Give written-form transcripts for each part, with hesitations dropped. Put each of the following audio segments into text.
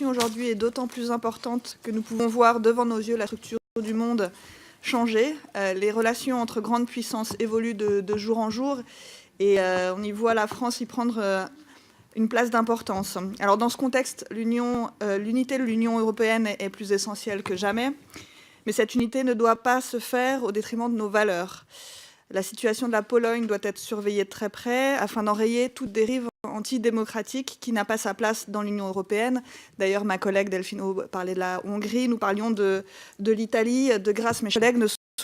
situation aujourd'hui est d'autant plus importante que nous pouvons voir devant nos yeux la structure du monde changer. Les relations entre grandes puissances évoluent de jour en jour et on y voit la France y prendre une place d'importance. Alors dans ce contexte, l'unité de l'Union européenne est plus essentielle que jamais, mais cette unité ne doit pas se faire au détriment de nos valeurs. La situation de la Pologne doit être surveillée de très près afin d'enrayer toute dérive antidémocratique qui n'a pas sa place dans l'Union européenne. D'ailleurs, ma collègue Delphine parlait de la Hongrie, nous parlions de l'Italie. De grâce, mes collègues,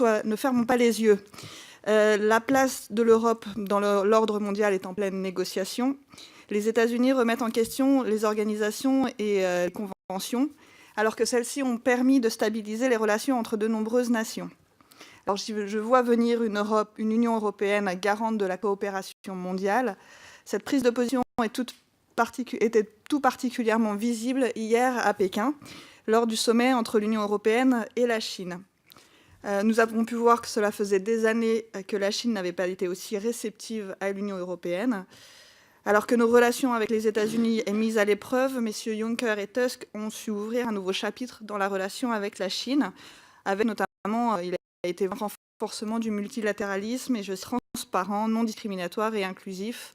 ne fermons pas les yeux. La place de l'Europe dans l'ordre mondial est en pleine négociation. Les États-Unis remettent en question les organisations et les conventions, alors que celles-ci ont permis de stabiliser les relations entre de nombreuses nations. Alors, je vois venir une Union européenne garante de la coopération mondiale. Cette prise de position était tout particulièrement visible hier à Pékin, lors du sommet entre l'Union européenne et la Chine. Nous avons pu voir que cela faisait des années que la Chine n'avait pas été aussi réceptive à l'Union européenne. Alors que nos relations avec les États-Unis est mise à l'épreuve, messieurs Juncker et Tusk ont su ouvrir un nouveau chapitre dans la relation avec la Chine, avec notamment, il a été un renforcement du multilatéralisme et transparent, non discriminatoire et inclusif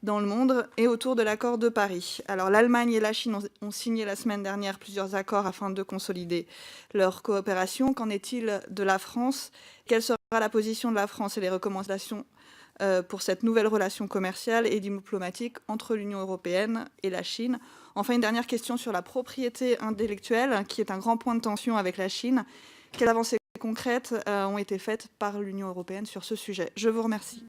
dans le monde et autour de l'accord de Paris. Alors l'Allemagne et la Chine ont signé la semaine dernière plusieurs accords afin de consolider leur coopération. Qu'en est-il de la France? Quelle sera la position de la France et les recommandations pour cette nouvelle relation commerciale et diplomatique entre l'Union européenne et la Chine? Enfin, une dernière question sur la propriété intellectuelle, qui est un grand point de tension avec la Chine. Quelles avancées concrètes ont été faites par l'Union européenne sur ce sujet? Je vous remercie.